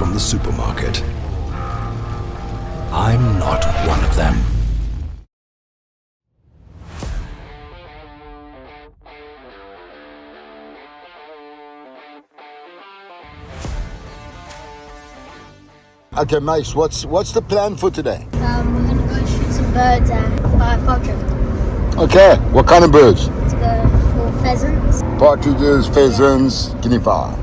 from the supermarket. I'm not one of them. Okay, Mace, what's the plan for today? We're gonna go shoot some birds by a fog drift. Okay, what kind of birds? Let's go for pheasants. Partridges, pheasants, guinea fowl.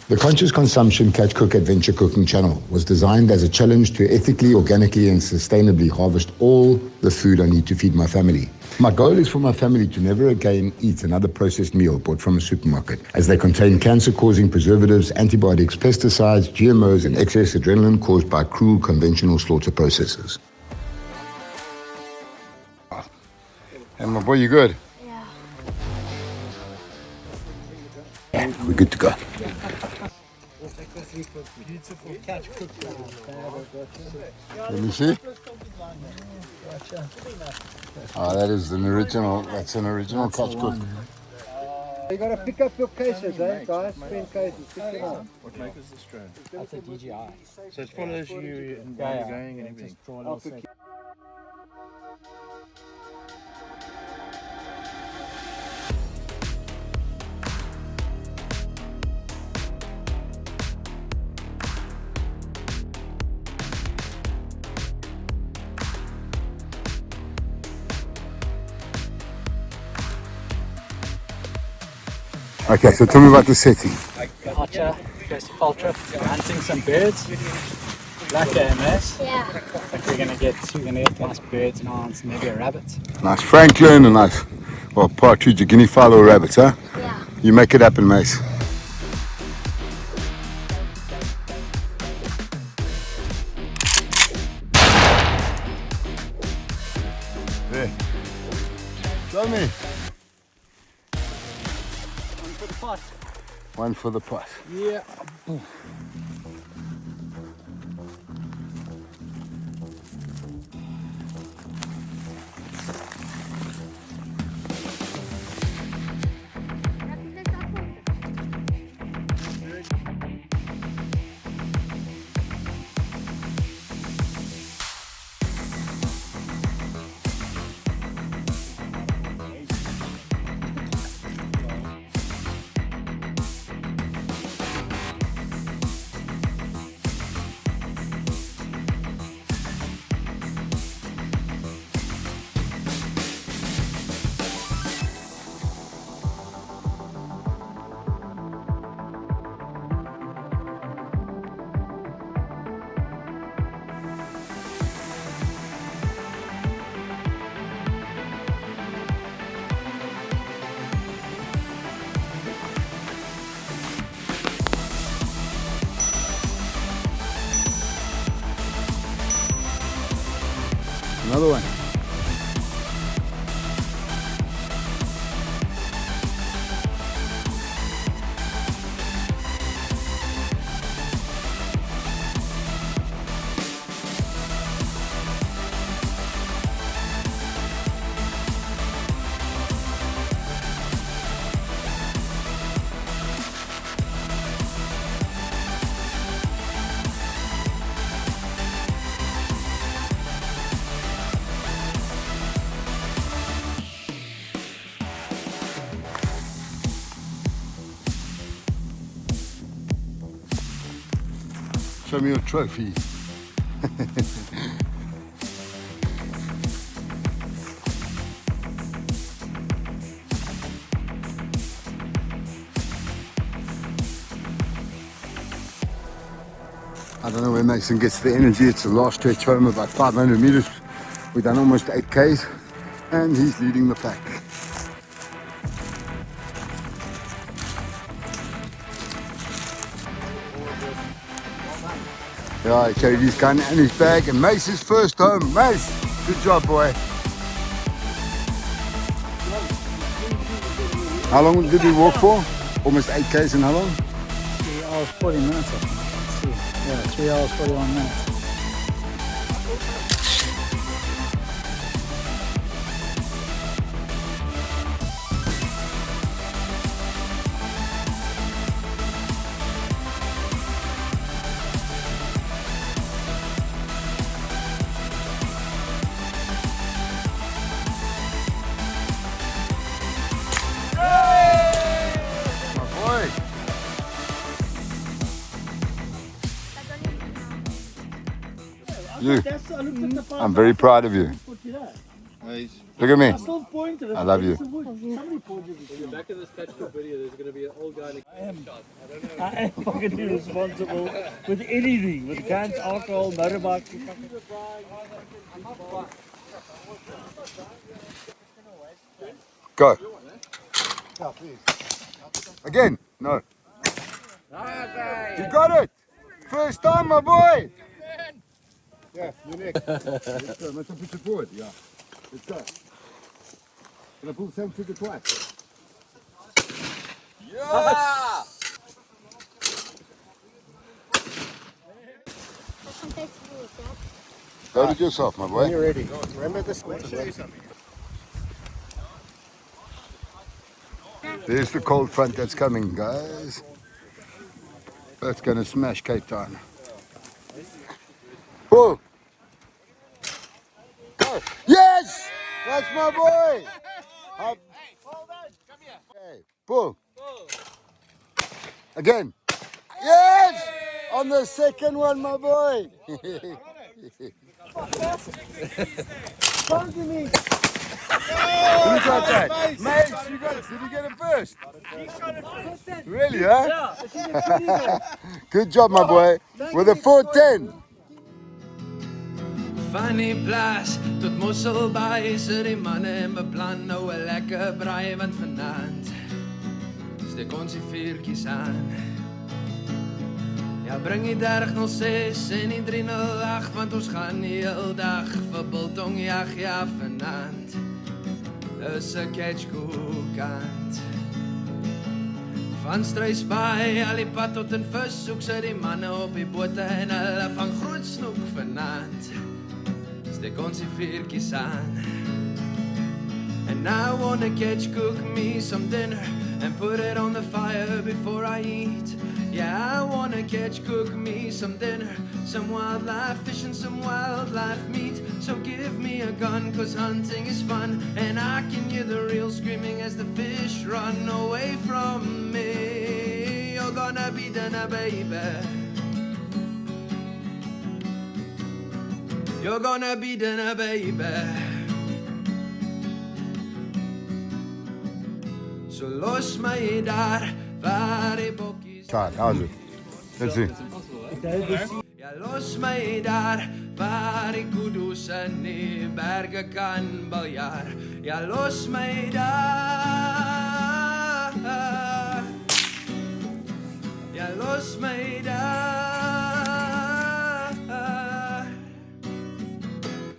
The Conscious Consumption Catch Cook Adventure Cooking channel was designed as a challenge to ethically, organically and sustainably harvest all the food I need to feed my family. My goal is for my family to never again eat another processed meal bought from a supermarket, as they contain cancer-causing preservatives, antibiotics, pesticides, GMOs and excess adrenaline caused by cruel conventional slaughter processes. And my boy, you good? Yeah. Yeah, we're good to go. Beautiful catch cook. Let me see. Oh, that is an original. That's an original catch cook. You gotta pick up your cases, eh, guys? Spend cases. Pick them up. What make is the strand? That's a DJI. So it follows you and where you're going and everything. Just draw a little circle. Okay, so tell me about the setting. Archer goes to fall trip, hunting some birds. Black AMS. Yeah. Like we're gonna get nice birds and ants, maybe a rabbit. Nice Franklin, a nice, well, partridge, a guinea fowl or rabbit, huh? Yeah. You make it happen, Mace. There. Show me. One for the pot. One for the pot. Yeah. Another one. Show me your trophy. I don't know where Mason gets the energy. It's the last stretch home, about 500 meters. We've done almost 8 Ks and he's leading the pack. Yeah, he carried his gun and his bag, and Mace is first home. Mace, good job, boy. How long did we walk for? Almost 8 Ks in how long? 3 hours 40 minutes, I think. Let's see. Yeah, 3 hours 41 minutes. You. I'm very proud of you. Look at me. I love you. In the back of this catch cook video, there's going to be an old guy. I am fucking irresponsible with anything, with guns, alcohol, motorbikes. Go. Again. No. You got it. First time, my boy. Yeah, you're next. Let's go. Let's put it forward. Yeah. Let's go. Gonna pull the same trigger twice. Yeah! Load it yourself, my boy. When you're ready. Remember this one. There's the cold front that's coming, guys. That's gonna smash Cape Town. Pull! Go! Yes! That's my boy! Up. Okay, pull. Again. Yes! On the second one, my boy! Who got that? Mate, you got it. Did you get it first? Really, huh? Good job, my boy. With a 410. Van die plaas tot Mosselbaai sit die manne en beplan nou 'n lekker braai want vanaand steek ons die vuurtjies aan. Ja, bring die 3006 en die 308 want ons gaan die heel dag vir biltong jag, ja vanaand is 'n catchkoekant. Van Struisbaai al die pad tot in vis soek sit die manne op die bote en hulle vang groot snoek vanaand. Steek ons die vuurtjies aan. And I wanna catch cook me some dinner and put it on the fire before I eat. Yeah, I wanna catch cook me some dinner, some wildlife fish and some wildlife meat. So give me a gun cause hunting is fun, and I can hear the reel screaming as the fish run away from me. You're gonna be dinner, baby. You're gonna be dinner, baby. So los my daar waar die bokkies. Tight, how's it? Let's see. Ja, los my daar waar die kudu's in die berge kan baljaar. Ja, los my daar. Ja, los my daar.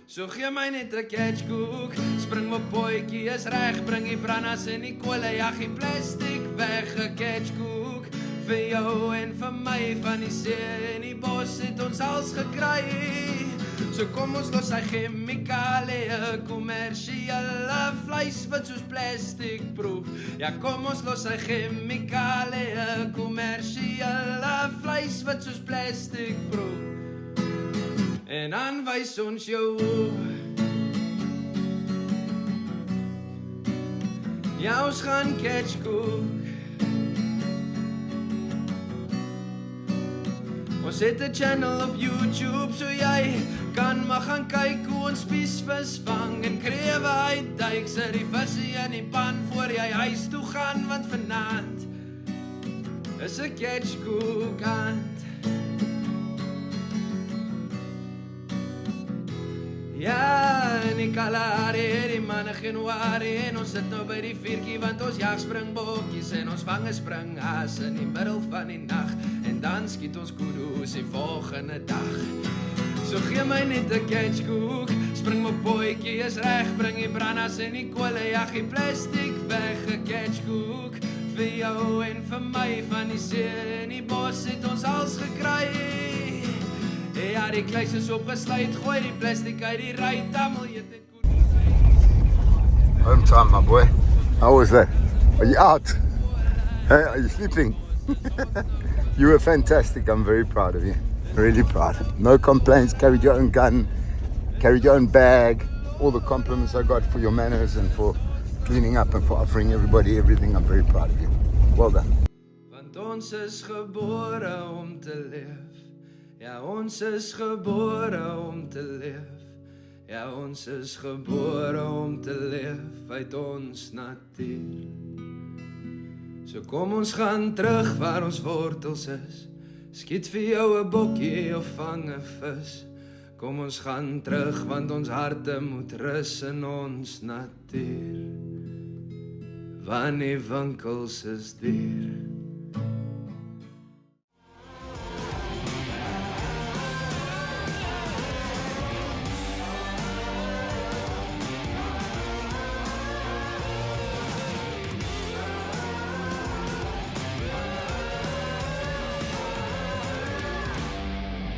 So gee my net 'n catchkoek, spring my potjie is reg, bring die brandas en die kolle, jag die plastic weg, 'n catchkoek vir jou en vir my van die see en die bos het ons als gekry. So kom ons los hy chemikalie, kommersiële vleis wat soos plastic proef. Ja, kom ons los hy chemikalie, kommersiële vleis wat soos plastic proef. En dan wys ons jou. Ja, ons gaan catchkoek. Ons het 'n channel op YouTube, so jy kan maar gaan kyk hoe ons spiesvis vang en krewe uitduik, sit die visie in die pan voor jy huis toe gaan, want vanaand is 'n catchkoekant. Ja, en die Kalahari, die manne Januari, en ons sit nou by die vuurtjie, want ons jag springbokkies en ons vang 'n springhas in die middel van die nag, en dan skiet ons kudu's die volgende dag. So gee my net 'n catchkoek, spring my potjie is reg, bring die brandas en die kolle, jag die plastic weg, 'n catchkoek vir jou en vir my van die see en die bos het ons als gekry. Ja, die kluis is opgesluit, gooi die plastic uit die ruit, almal eet dit goed. Home time, my boy. How was that? Are you out? Hey, are you sleeping? You were fantastic. I'm very proud of you. Really proud. No complaints. Carried your own gun, carried your own bag. All the compliments I got for your manners and for cleaning up and for offering everybody everything. I'm very proud of you. Well done. Want ons is gebore om te leef Ja, ons is gebore om te leef. Ja, ons is gebore om te leef uit ons natuur. So kom ons gaan terug waar ons wortels is. Skiet vir jou 'n bokkie of vang 'n vis. Kom ons gaan terug want ons harte moet rus in ons natuur. Want die winkels is duur.